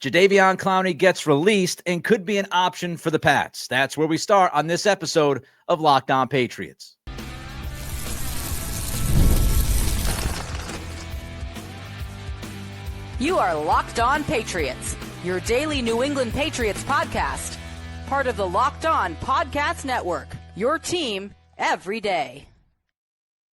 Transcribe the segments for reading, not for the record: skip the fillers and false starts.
Jadeveon Clowney gets released and could be an option for the Pats. That's where we start on this episode of Locked On Patriots. You are Locked On Patriots, your daily New England Patriots podcast. Part of the Locked On Podcast Network, your team every day.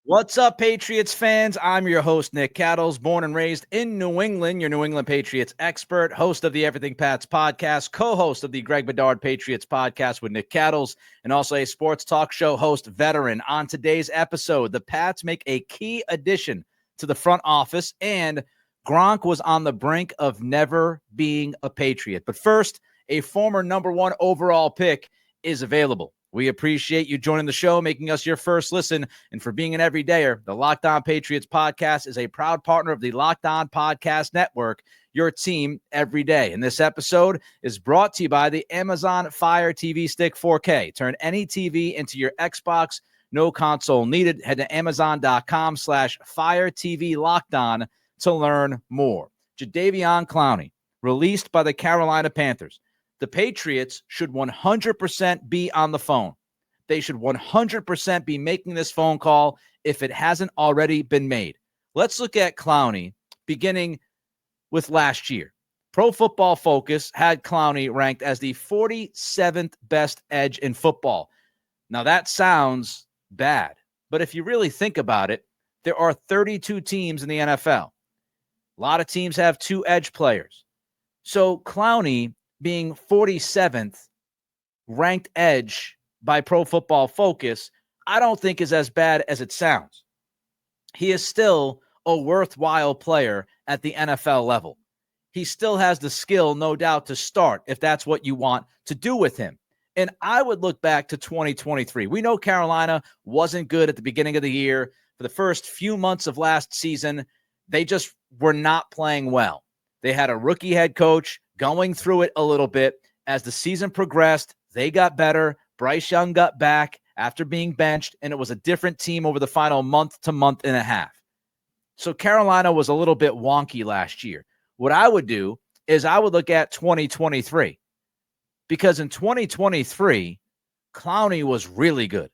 What's up, Patriots fans? I'm your host, Nick Cattles, born and raised in New England, your New England Patriots expert, host of the Everything Pats podcast, co-host of the Greg Bedard Patriots podcast with Nick Cattles, and also a sports talk show host veteran. On today's episode, the Pats make a key addition to the front office, and Gronk was on the brink of never being a Patriot. But first, a former number one overall pick is available. We appreciate you joining the show, making us your first listen, and for being an everydayer. The Locked On Patriots podcast is a proud partner of the Locked On Podcast Network, your team every day. And this episode is brought to you by the Amazon Fire TV Stick 4K. Turn any TV into your Xbox, no console needed. Head to Amazon.com/Fire TV Locked On to learn more. Jadeveon Clowney, released by the Carolina Panthers. The Patriots should 100% be on the phone. They should 100% be making this phone call if it hasn't already been made. Let's look at Clowney beginning with last year. Pro Football Focus had Clowney ranked as the 47th best edge in football. Now that sounds bad, but if you really think about it, there are 32 teams in the NFL. A lot of teams have two edge players. So Clowney being 47th ranked edge by Pro Football Focus, I don't think is as bad as it sounds. He is still a worthwhile player at the NFL level. He still has the skill, no doubt, to start if that's what you want to do with him. And I would look back to 2023. We know Carolina wasn't good at the beginning of the year. For the first few months of last season, they just were not playing well. They had a rookie head coach going through it a little bit. As the season progressed, they got better. Bryce Young got back after being benched, and it was a different team over the final month to month and a half. So Carolina was a little bit wonky last year. What I would do is I would look at 2023, because in 2023, Clowney was really good.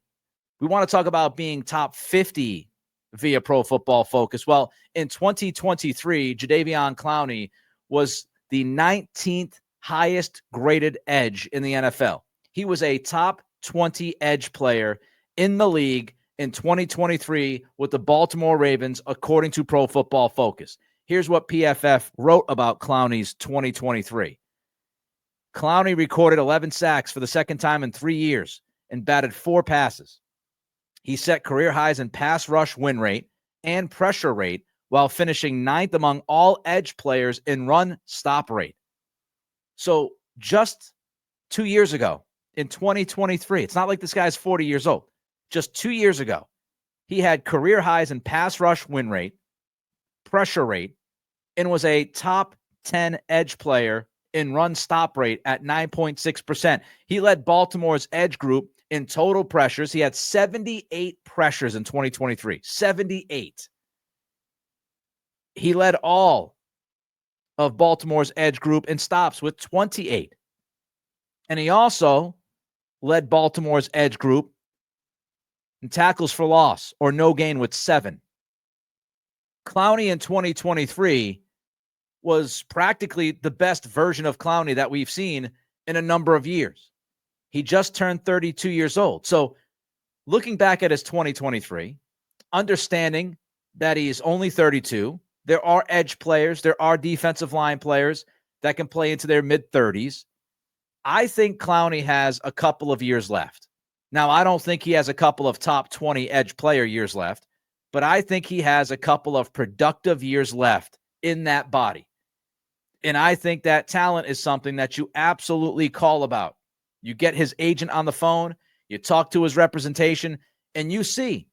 We want to talk about being top 50 via Pro Football Focus. Well, in 2023, Jadeveon Clowney was the 19th highest graded edge in the NFL. He was a top 20 edge player in the league in 2023 with the Baltimore Ravens, according to Pro Football Focus. Here's what PFF wrote about Clowney's 2023. Clowney recorded 11 sacks for the second time in 3 years and batted 4 passes. He set career highs in pass rush win rate and pressure rate, while finishing 9th among all edge players in run stop rate. So just 2 years ago, in 2023, it's not like this guy's 40 years old. Just 2 years ago, he had career highs in pass rush win rate, pressure rate, and was a top 10 edge player in run stop rate at 9.6%. He led Baltimore's edge group in total pressures. He had 78 pressures in 2023. 78. He led all of Baltimore's edge group in stops with 28. And he also led Baltimore's edge group in tackles for loss or no gain with 7. Clowney in 2023 was practically the best version of Clowney that we've seen in a number of years. He just turned 32 years old. So looking back at his 2023, understanding that he's only 32, there are edge players, there are defensive line players that can play into their mid-30s. I think Clowney has a couple of years left. Now, I don't think he has a couple of top 20 edge player years left, but I think he has a couple of productive years left in that body. And I think that talent is something that you absolutely call about. You get his agent on the phone, you talk to his representation, and you see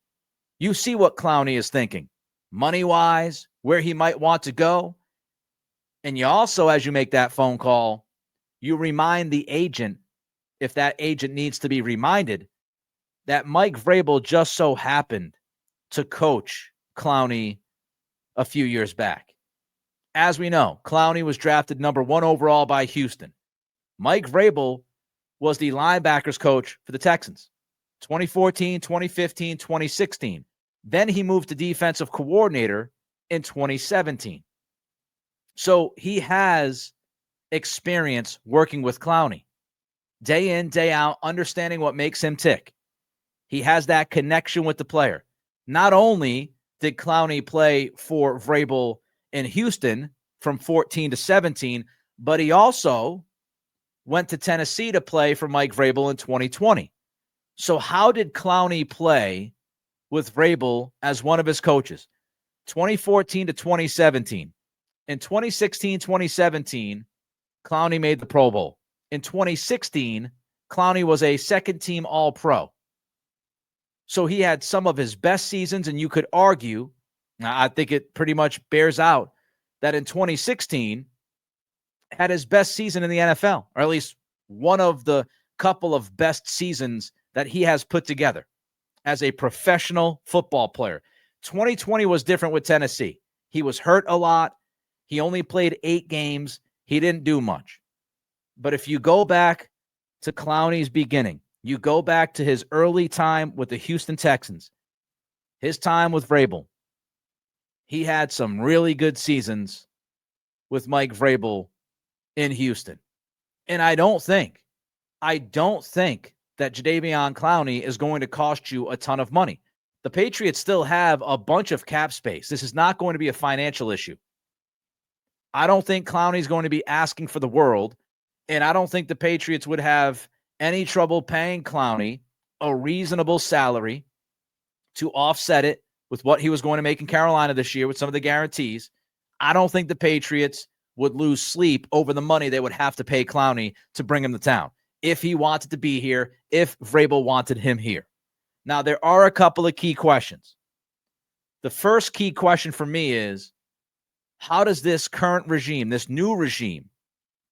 what Clowney is thinking, money-wise, where he might want to go. And you also, as you make that phone call, you remind the agent, if that agent needs to be reminded, that Mike Vrabel just so happened to coach Clowney a few years back. As we know, Clowney was drafted number 1 overall by Houston. Mike Vrabel was the linebackers coach for the Texans, 2014, 2015, 2016. Then he moved to defensive coordinator in 2017. So he has experience working with Clowney, day in, day out, understanding what makes him tick. He has that connection with the player. Not only did Clowney play for Vrabel in Houston from 14 to 17, but he also went to Tennessee to play for Mike Vrabel in 2020. So how did Clowney play with Vrabel as one of his coaches? 2014 to 2017. In 2016, 2017, Clowney made the Pro Bowl. In 2016, Clowney was a second-team All-Pro. So he had some of his best seasons, and you could argue, I think it pretty much bears out, that in 2016 had his best season in the NFL, or at least one of the couple of best seasons that he has put together as a professional football player. 2020 was different with Tennessee. He was hurt a lot. He only played 8 games. He didn't do much. But if you go back to Clowney's beginning, you go back to his early time with the Houston Texans, his time with Vrabel, he had some really good seasons with Mike Vrabel in Houston. And I don't think that Jadeveon Clowney is going to cost you a ton of money. The Patriots still have a bunch of cap space. This is not going to be a financial issue. I don't think Clowney is going to be asking for the world, and I don't think the Patriots would have any trouble paying Clowney a reasonable salary to offset it with what he was going to make in Carolina this year with some of the guarantees. I don't think the Patriots would lose sleep over the money they would have to pay Clowney to bring him to town if he wanted to be here, if Vrabel wanted him here. Now, there are a couple of key questions. The first key question for me is, how does this current regime, this new regime,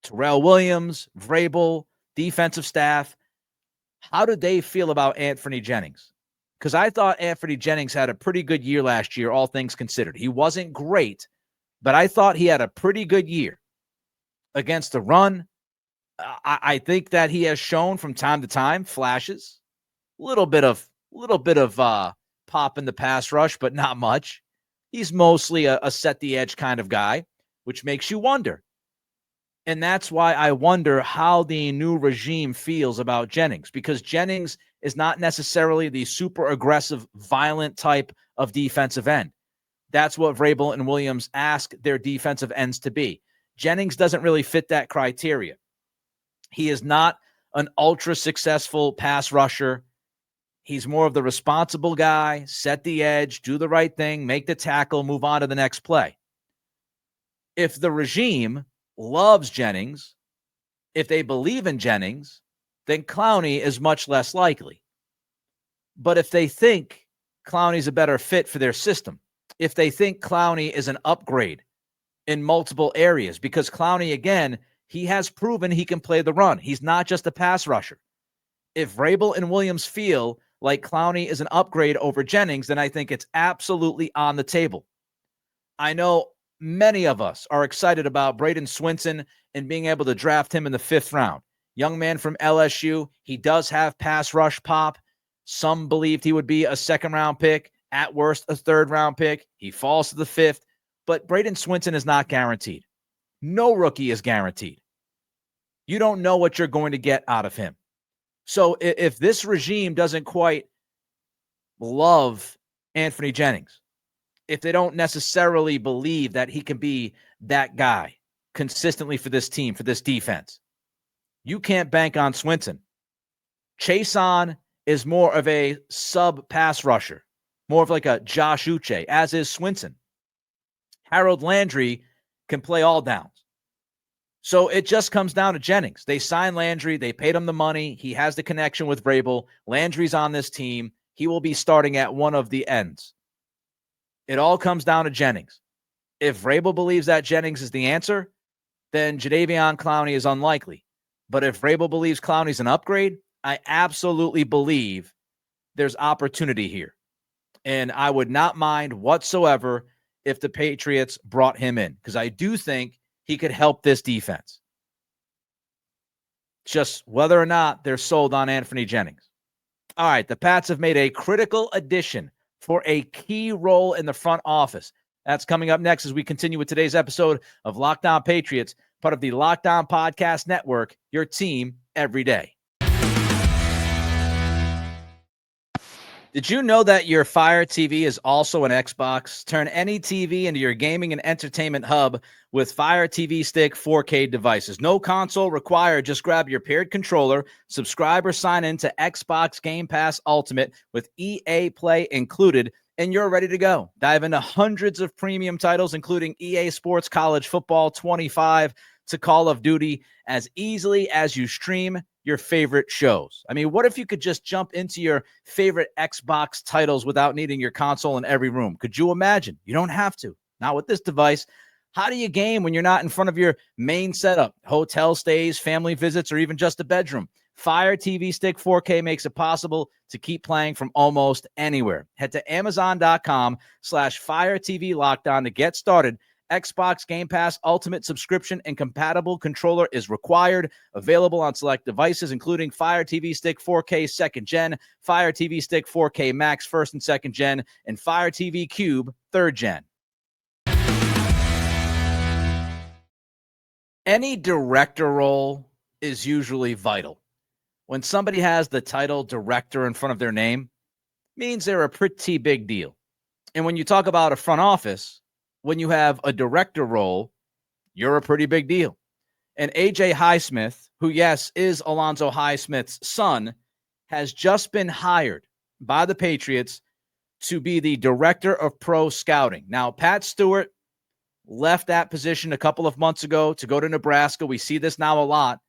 Terrell Williams, Vrabel, defensive staff, how do they feel about Anthony Jennings? Because I thought Anthony Jennings had a pretty good year last year, all things considered. He wasn't great, but I thought he had a pretty good year against the run. I think that he has shown from time to time flashes, a little bit of pop in the pass rush, but not much. He's mostly a set the edge kind of guy, which makes you wonder. And that's why I wonder how the new regime feels about Jennings, because Jennings is not necessarily the super aggressive, violent type of defensive end. That's what Vrabel and Williams ask their defensive ends to be. Jennings doesn't really fit that criteria. He is not an ultra successful pass rusher. He's more of the responsible guy, set the edge, do the right thing, make the tackle, move on to the next play. If the regime loves Jennings, if they believe in Jennings, then Clowney is much less likely. But if they think Clowney's a better fit for their system, if they think Clowney is an upgrade in multiple areas, because Clowney, again, he has proven he can play the run. He's not just a pass rusher. If Vrabel and Williams feel like Clowney is an upgrade over Jennings, then I think it's absolutely on the table. I know many of us are excited about Braden Swinson and being able to draft him in the 5th round. Young man from LSU. He does have pass rush pop. Some believed he would be a 2nd-round pick, at worst a 3rd-round pick. He falls to the 5th, but Braden Swinson is not guaranteed. No rookie is guaranteed. You don't know what you're going to get out of him. So if this regime doesn't quite love Anthony Jennings, if they don't necessarily believe that he can be that guy consistently for this team, for this defense, you can't bank on Swinson. Chason is more of a sub-pass rusher, more of like a Josh Uche, as is Swinson. Harold Landry can play all downs. So it just comes down to Jennings. They signed Landry. They paid him the money. He has the connection with Vrabel. Landry's on this team. He will be starting at one of the ends. It all comes down to Jennings. If Vrabel believes that Jennings is the answer, then Jadeveon Clowney is unlikely. But if Vrabel believes Clowney's an upgrade, I absolutely believe there's opportunity here. And I would not mind whatsoever if the Patriots brought him in, because I do think he could help this defense. Just whether or not they're sold on Anthony Jennings. All right, the Pats have made a critical addition for a key role in the front office. That's coming up next as we continue with today's episode of Locked On Patriots, part of the Locked On Podcast Network, your team every day. Did you know that your Fire TV is also an Xbox? Turn any TV into your gaming and entertainment hub with Fire TV Stick 4K devices. No console required. Just grab your paired controller, subscribe or sign in to Xbox Game Pass Ultimate with EA Play included, and you're ready to go. Dive into hundreds of premium titles, including EA Sports College Football 25 to Call of Duty, as easily as you stream your favorite shows. I mean, what if you could just jump into your favorite Xbox titles without needing your console in every room? Could you imagine? You don't have to. Not with this device. How do you game when you're not in front of your main setup, hotel stays, family visits, or even just a bedroom? Fire TV Stick 4K makes it possible to keep playing from almost anywhere. Head to Amazon.com/Fire TV Lockdown to get started. Xbox Game Pass Ultimate subscription and compatible controller is required. Available on select devices, including Fire TV Stick 4K 2nd Gen, Fire TV Stick 4K Max 1st and 2nd Gen, and Fire TV Cube 3rd Gen. Any director role is usually vital. When somebody has the title director in front of their name, means they're a pretty big deal. And when you talk about a front office, when you have a director role, you're a pretty big deal. And A.J. Highsmith, who, yes, is Alonzo Highsmith's son, has just been hired by the Patriots to be the director of pro scouting. Now, Pat Stewart left that position a couple of months ago to go to Nebraska. We see this now a lot.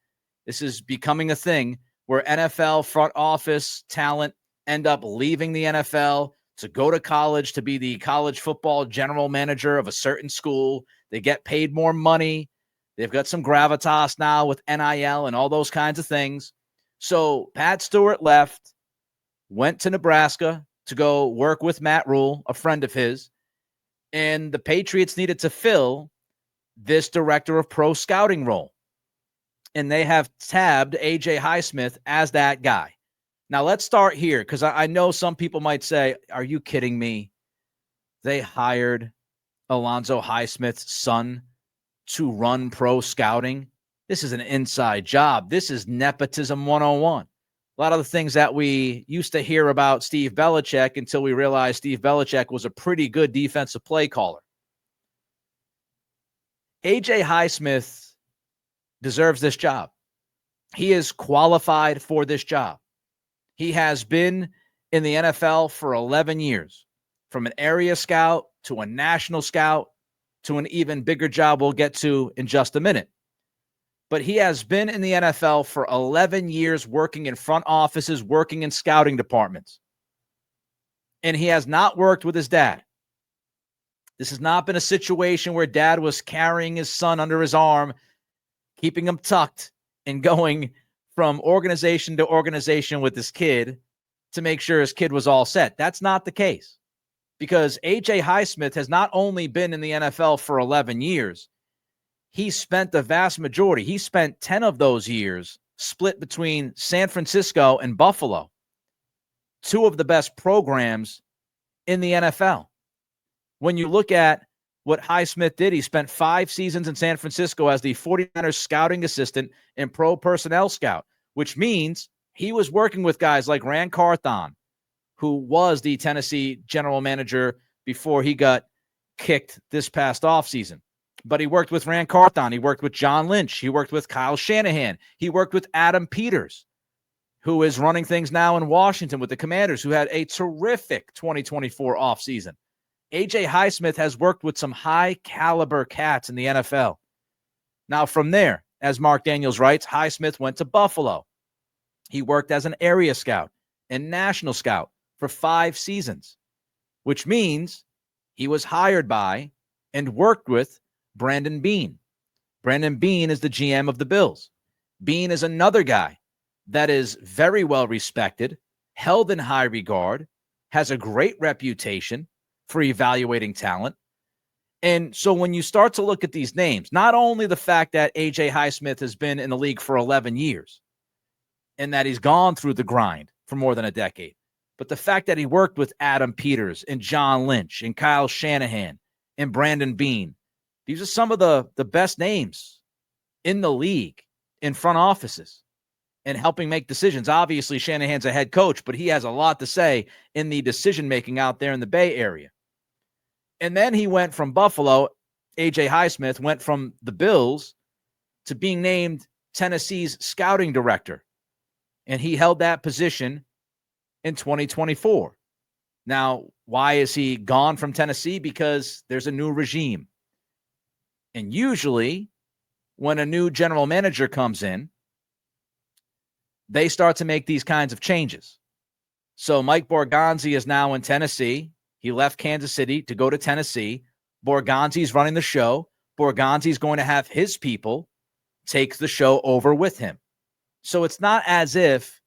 This is becoming a thing where NFL front office talent end up leaving the NFL to go to college to be the college football general manager of a certain school. They get paid more money. They've got some gravitas now with NIL and all those kinds of things. So Pat Stewart left, went to Nebraska to go work with Matt Rule, a friend of his, and the Patriots needed to fill this director of pro scouting role. And they have tabbed A.J. Highsmith as that guy. Now, let's start here, because I know some people might say, are you kidding me? They hired Alonzo Highsmith's son to run pro scouting. This is an inside job. This is nepotism 101. A lot of the things that we used to hear about Steve Belichick until we realized Steve Belichick was a pretty good defensive play caller. A.J. Highsmith deserves this job. He is qualified for this job. He has been in the NFL for 11 years, from an area scout to a national scout to an even bigger job we'll get to in just a minute. But he has been in the NFL for 11 years working in front offices, working in scouting departments. And he has not worked with his dad. This has not been a situation where dad was carrying his son under his arm, keeping him tucked and going from organization to organization with his kid to make sure his kid was all set. That's not the case, because A.J. Highsmith has not only been in the NFL for 11 years, he spent the vast majority. He spent 10 of those years split between San Francisco and Buffalo, two of the best programs in the NFL. When you look at what Highsmith did, he spent 5 seasons in San Francisco as the 49ers scouting assistant and pro personnel scout, which means he was working with guys like Rand Carthon, who was the Tennessee general manager before he got kicked this past offseason. But he worked with Rand Carthon. He worked with John Lynch. He worked with Kyle Shanahan. He worked with Adam Peters, who is running things now in Washington with the Commanders, who had a terrific 2024 offseason. A.J. Highsmith has worked with some high-caliber cats in the NFL. Now, from there, as Mark Daniels writes, Highsmith went to Buffalo. He worked as an area scout and national scout for 5 seasons, which means he was hired by and worked with Brandon Beane. Brandon Beane is the GM of the Bills. Beane is another guy that is very well respected, held in high regard, has a great reputation for evaluating talent. And so when you start to look at these names, not only the fact that A.J. Highsmith has been in the league for 11 years and that he's gone through the grind for more than a decade, but the fact that he worked with Adam Peters and John Lynch and Kyle Shanahan and Brandon Beane, these are some of the best names in the league in front offices and helping make decisions. Obviously, Shanahan's a head coach, but he has a lot to say in the decision-making out there in the Bay Area. And then he went from Buffalo, A.J. Highsmith went from the Bills to being named Tennessee's scouting director. And he held that position in 2024. Now, why is he gone from Tennessee? Because there's a new regime. And usually when a new general manager comes in, they start to make these kinds of changes. So Mike Borgonzi is now in Tennessee. He left Kansas City to go to Tennessee. Borgonzi's running the show. Borgonzi's going to have his people take the show over with him. So it's not as if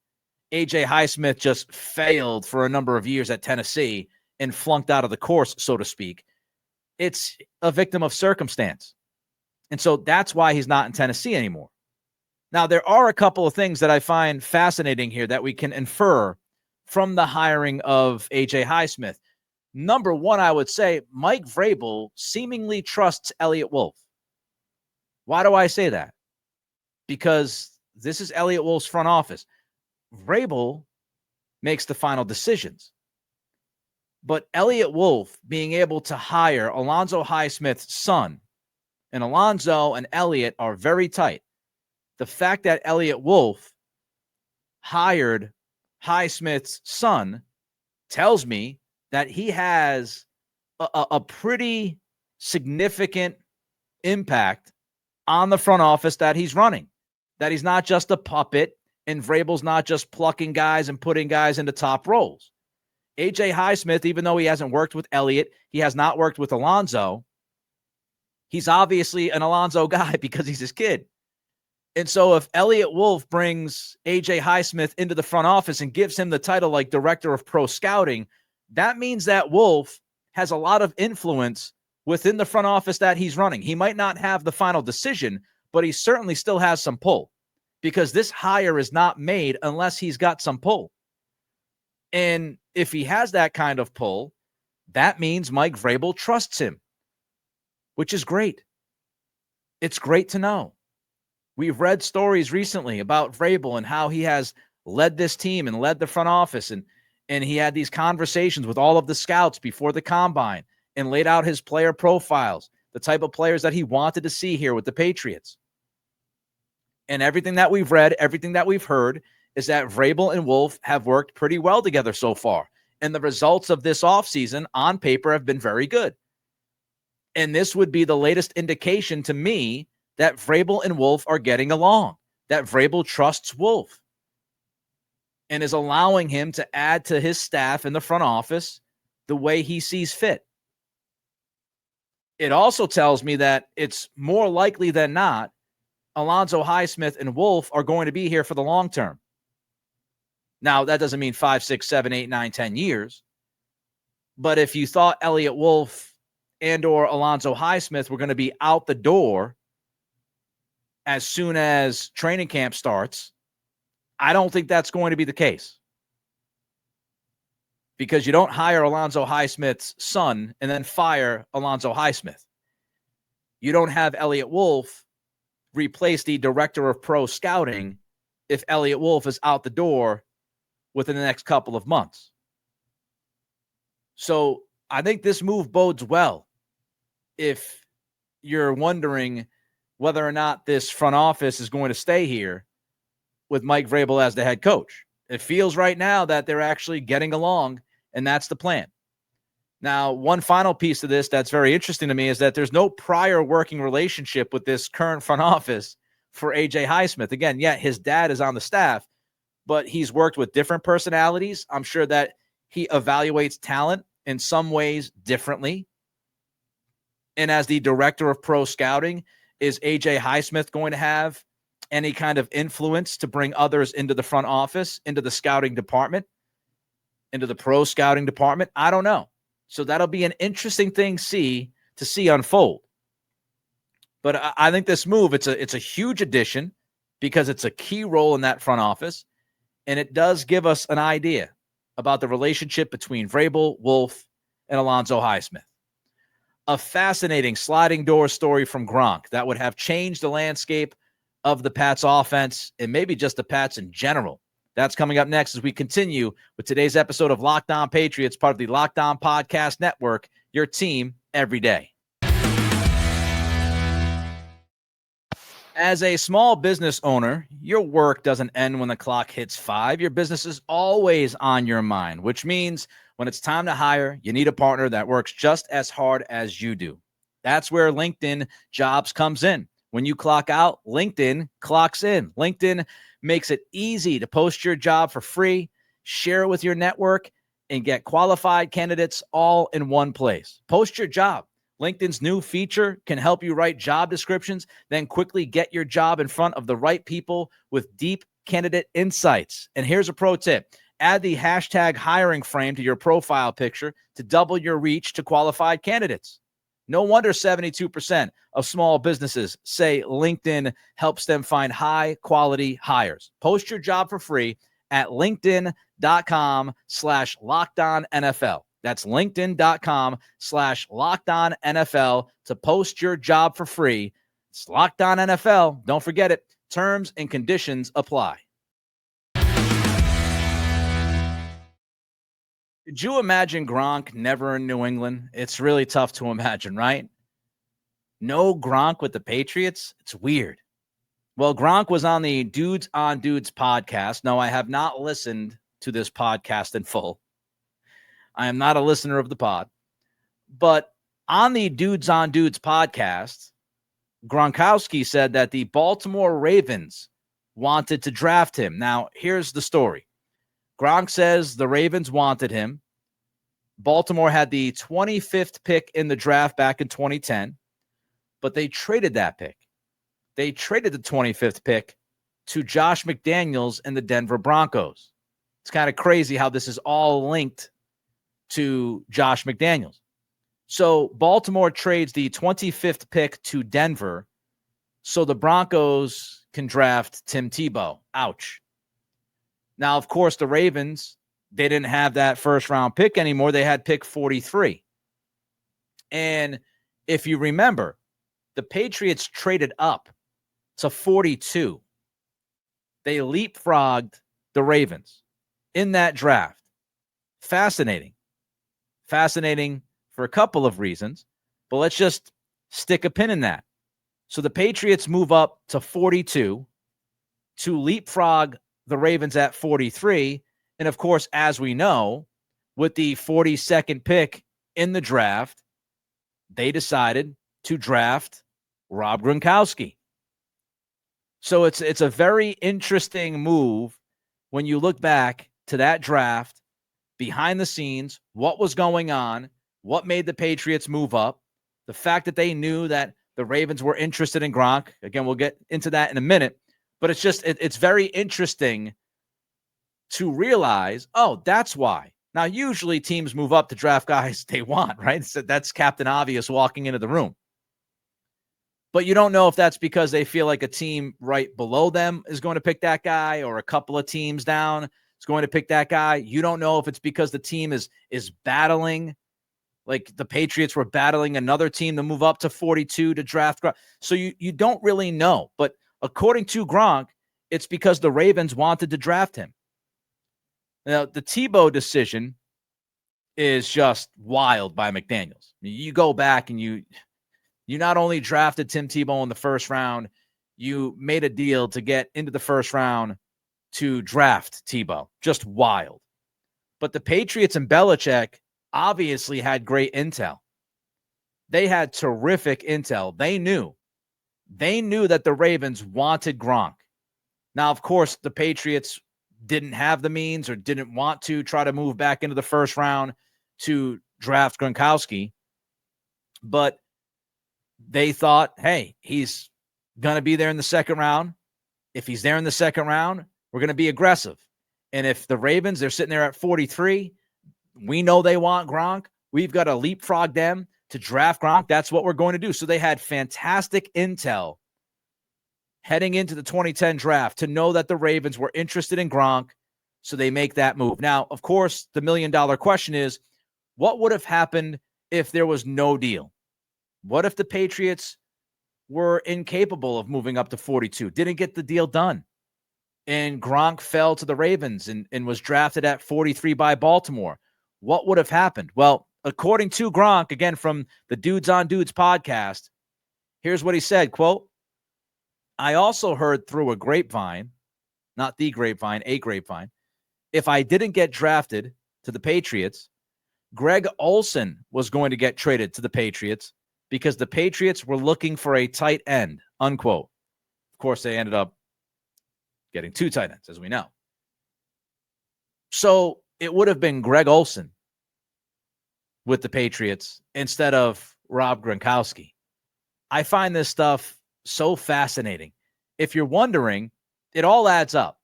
A.J. Highsmith just failed for a number of years at Tennessee and flunked out of the course, so to speak. It's a victim of circumstance. And so that's why he's not in Tennessee anymore. Now, there are a couple of things that I find fascinating here that we can infer from the hiring of A.J. Highsmith. Number one, I would say Mike Vrabel seemingly trusts Elliott Wolf. Why do I say that? Because this is Elliott Wolf's front office. Vrabel makes the final decisions. But Elliott Wolf being able to hire Alonzo Highsmith's son, and Alonzo and Elliott are very tight. The fact that Elliott Wolf hired Highsmith's son tells me that he has a pretty significant impact on the front office that he's running, that he's not just a puppet and Vrabel's not just plucking guys and putting guys into top roles. A.J. Highsmith, even though he hasn't worked with Elliott, he has not worked with Alonzo. He's obviously an Alonzo guy because he's his kid. And so if Elliott Wolf brings A.J. Highsmith into the front office and gives him the title like director of pro scouting, that means that Wolf has a lot of influence within the front office that he's running. He might not have the final decision, but he certainly still has some pull because this hire is not made unless he's got some pull. And if he has that kind of pull, that means Mike Vrabel trusts him, which is great. It's great to know. We've read stories recently about Vrabel and how he has led this team and led the front office. And he had these conversations with all of the scouts before the combine and laid out his player profiles, the type of players that he wanted to see here with the Patriots. And everything that we've read, everything that we've heard is that Vrabel and Wolf have worked pretty well together so far. And the results of this offseason on paper have been very good. And this would be the latest indication to me that Vrabel and Wolf are getting along, that Vrabel trusts Wolf and is allowing him to add to his staff in the front office the way he sees fit. It also tells me that it's more likely than not Alonzo Highsmith and Wolf are going to be here for the long term. Now, that doesn't mean 5, 6, 7, 8, 9, 10 years. But if you thought Elliott Wolf and or Alonzo Highsmith were going to be out the door as soon as training camp starts, I don't think that's going to be the case. Because you don't hire Alonzo Highsmith's son and then fire Alonzo Highsmith. You don't have Elliott Wolf replace the director of pro scouting if Elliott Wolf is out the door within the next couple of months. So I think this move bodes well if you're wondering whether or not this front office is going to stay here with Mike Vrabel as the head coach. It feels right now that they're actually getting along, and that's the plan. Now, one final piece of this that's very interesting to me is that there's no prior working relationship with this current front office for A.J. Highsmith. Again, yeah, his dad is on the staff, but he's worked with different personalities. I'm sure that he evaluates talent in some ways differently. And as the director of pro scouting, is A.J. Highsmith going to have any kind of influence to bring others into the front office, into the scouting department, into the pro scouting department? I don't know. So that'll be an interesting thing to to see unfold. But I think this move, it's a huge addition because it's a key role in that front office, and it does give us an idea about the relationship between Vrabel, Wolf, and Alonzo Highsmith. A fascinating sliding door story from Gronk that would have changed the landscape of the Pats offense and maybe just the Pats in general. That's coming up next as we continue with today's episode of Locked On Patriots, part of the Locked On Podcast Network, your team every day. As a small business owner, your work doesn't end when the clock hits 5. Your business is always on your mind, which means when it's time to hire, you need a partner that works just as hard as you do. That's where LinkedIn Jobs comes in. When you clock out, LinkedIn clocks in. LinkedIn makes it easy to post your job for free, share it with your network, and get qualified candidates all in one place. Post your job. LinkedIn's new feature can help you write job descriptions, then quickly get your job in front of the right people with deep candidate insights. And here's a pro tip. Add the hashtag hiring frame to your profile picture to double your reach to qualified candidates. No wonder 72% of small businesses say LinkedIn helps them find high-quality hires. Post your job for free at linkedin.com/LockedOnNFL. That's linkedin.com/LockedOnNFL to post your job for free. It's Locked On NFL. Don't forget it. Terms and conditions apply. Could you imagine Gronk never in New England? It's really tough to imagine, right? No Gronk with the Patriots? It's weird. Well, Gronk was on the Dudes on Dudes podcast. No, I have not listened to this podcast in full. I am not a listener of the pod. But on the Dudes on Dudes podcast, Gronkowski said that the Baltimore Ravens wanted to draft him. Now, here's the story. Gronk says the Ravens wanted him. Baltimore had the 25th pick in the draft back in 2010, but they traded that pick. They traded the 25th pick to Josh McDaniels and the Denver Broncos. It's kind of crazy how this is all linked to Josh McDaniels. So Baltimore trades the 25th pick to Denver so the Broncos can draft Tim Tebow. Ouch. Now, of course, the Ravens, they didn't have that first-round pick anymore. They had pick 43. And if you remember, the Patriots traded up to 42. They leapfrogged the Ravens in that draft. Fascinating. Fascinating for a couple of reasons, but let's just stick a pin in that. So the Patriots move up to 42 to leapfrog the Ravens at 43. And of course, as we know, with the 42nd pick in the draft, they decided to draft Rob Gronkowski. So it's a very interesting move when you look back to that draft, behind the scenes, what was going on, what made the Patriots move up, the fact that they knew that the Ravens were interested in Gronk. Again, we'll get into that in a minute, but it's very interesting to realize, oh, that's why. Now, usually teams move up to draft guys they want, right? So that's Captain Obvious walking into the room. But you don't know if that's because they feel like a team right below them is going to pick that guy or a couple of teams down is going to pick that guy. You don't know if it's because the team is battling, like the Patriots were battling another team to move up to 42 to draft Gronk. So you don't really know. But according to Gronk, it's because the Ravens wanted to draft him. Now, the Tebow decision is just wild by McDaniels. You go back and you not only drafted Tim Tebow in the first round, you made a deal to get into the first round to draft Tebow. Just wild. But the Patriots and Belichick obviously had great intel. They had terrific intel. They knew that the Ravens wanted Gronk. Now, of course, the Patriots didn't have the means or didn't want to try to move back into the first round to draft Gronkowski. But they thought, hey, he's going to be there in the second round. If he's there in the second round, we're going to be aggressive. And if the Ravens, they're sitting there at 43, we know they want Gronk. We've got to leapfrog them to draft Gronk, that's what we're going to do. So they had fantastic intel heading into the 2010 draft to know that the Ravens were interested in Gronk, so they make that move. Now, of course, the million-dollar question is, what would have happened if there was no deal? What if the Patriots were incapable of moving up to 42, didn't get the deal done, and Gronk fell to the Ravens and was drafted at 43 by Baltimore? What would have happened? Well, according to Gronk, again, from the Dudes on Dudes podcast, here's what he said, quote, "I also heard through a grapevine, not the grapevine, a grapevine, if I didn't get drafted to the Patriots, Greg Olsen was going to get traded to the Patriots because the Patriots were looking for a tight end," unquote. Of course, they ended up getting 2 tight ends, as we know. So it would have been Greg Olsen with the Patriots instead of Rob Gronkowski. I find this stuff so fascinating. If you're wondering, it all adds up.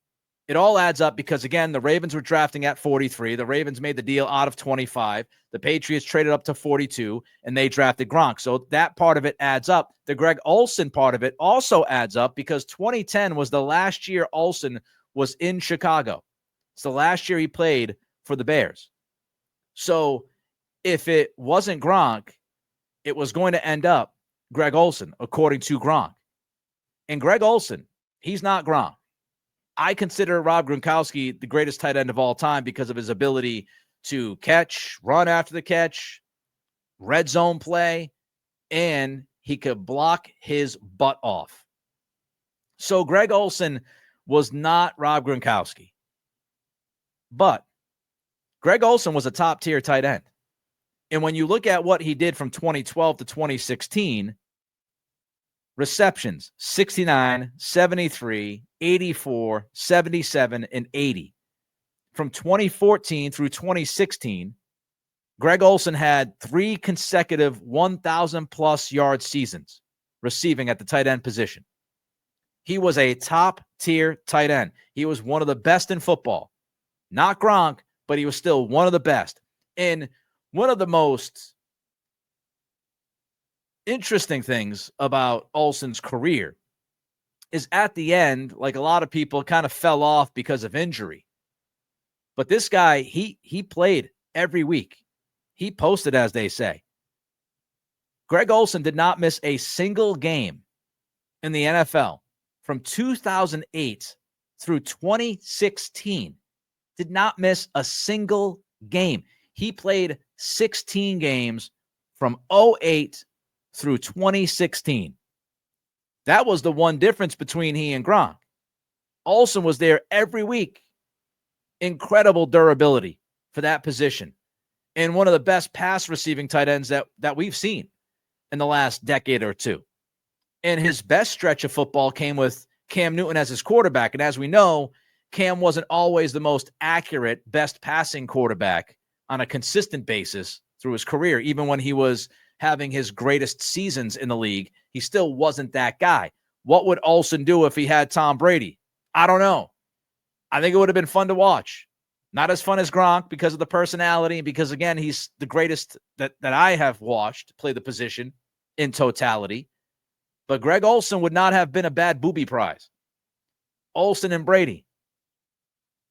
It all adds up because, again, the Ravens were drafting at 43. The Ravens made the deal out of 25. The Patriots traded up to 42, and they drafted Gronk. So that part of it adds up. The Greg Olsen part of it also adds up because 2010 was the last year Olsen was in Chicago. It's the last year he played for the Bears. So if it wasn't Gronk, it was going to end up Greg Olsen, according to Gronk. And Greg Olsen, he's not Gronk. I consider Rob Gronkowski the greatest tight end of all time because of his ability to catch, run after the catch, red zone play, and he could block his butt off. So Greg Olsen was not Rob Gronkowski. But Greg Olsen was a top-tier tight end. And when you look at what he did from 2012 to 2016, receptions, 69, 73, 84, 77, and 80. From 2014 through 2016, Greg Olsen had 3 consecutive 1,000-plus yard seasons receiving at the tight end position. He was a top-tier tight end. He was one of the best in football. Not Gronk, but he was still one of the best. And one of the most interesting things about Olsen's career is at the end, like a lot of people kind of fell off because of injury. But this guy, he played every week. He posted, as they say. Greg Olsen did not miss a single game in the NFL from 2008 through 2016. Did not miss a single game. He played 16 games from 2008 through 2016. That was the one difference between he and Gronk. Olsen was there every week. Incredible durability for that position. And one of the best pass receiving tight ends that we've seen in the last decade or two. And his best stretch of football came with Cam Newton as his quarterback. And as we know, Cam wasn't always the most accurate, best passing quarterback on a consistent basis through his career. Even when he was having his greatest seasons in the league, he still wasn't that guy. What would Olsen do if he had Tom Brady? I don't know. I think it would have been fun to watch. Not as fun as Gronk because of the personality, because, again, he's the greatest that I have watched play the position in totality. But Greg Olsen would not have been a bad booby prize. Olsen and Brady.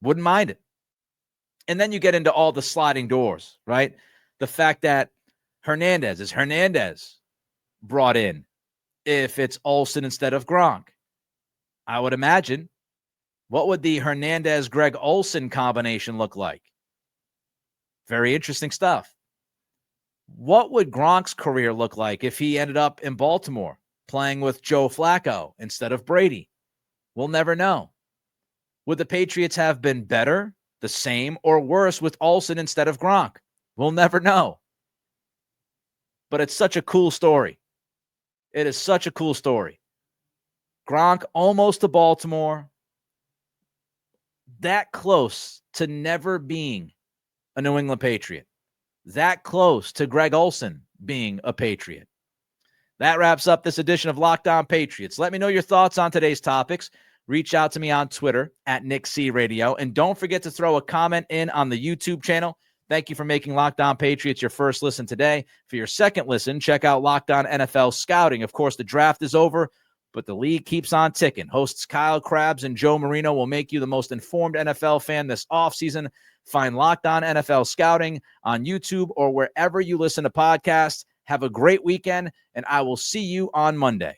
Wouldn't mind it. And then you get into all the sliding doors, right? The fact that Hernandez brought in if it's Olsen instead of Gronk? I would imagine. What would the Hernandez-Greg Olsen combination look like? Very interesting stuff. What would Gronk's career look like if he ended up in Baltimore playing with Joe Flacco instead of Brady? We'll never know. Would the Patriots have been better, the same, or worse with Olsen instead of Gronk? We'll never know. But it's such a cool story. It is such a cool story. Gronk almost to Baltimore. That close to never being a New England Patriot. That close to Greg Olsen being a Patriot. That wraps up this edition of Locked On Patriots. Let me know your thoughts on today's topics. Reach out to me on Twitter at Nick C Radio. And don't forget to throw a comment in on the YouTube channel. Thank you for making Locked On Patriots your first listen today. For your second listen, check out Locked On NFL Scouting. Of course, the draft is over, but the league keeps on ticking. Hosts Kyle Krabs and Joe Marino will make you the most informed NFL fan this offseason. Find Locked On NFL Scouting on YouTube or wherever you listen to podcasts. Have a great weekend, and I will see you on Monday.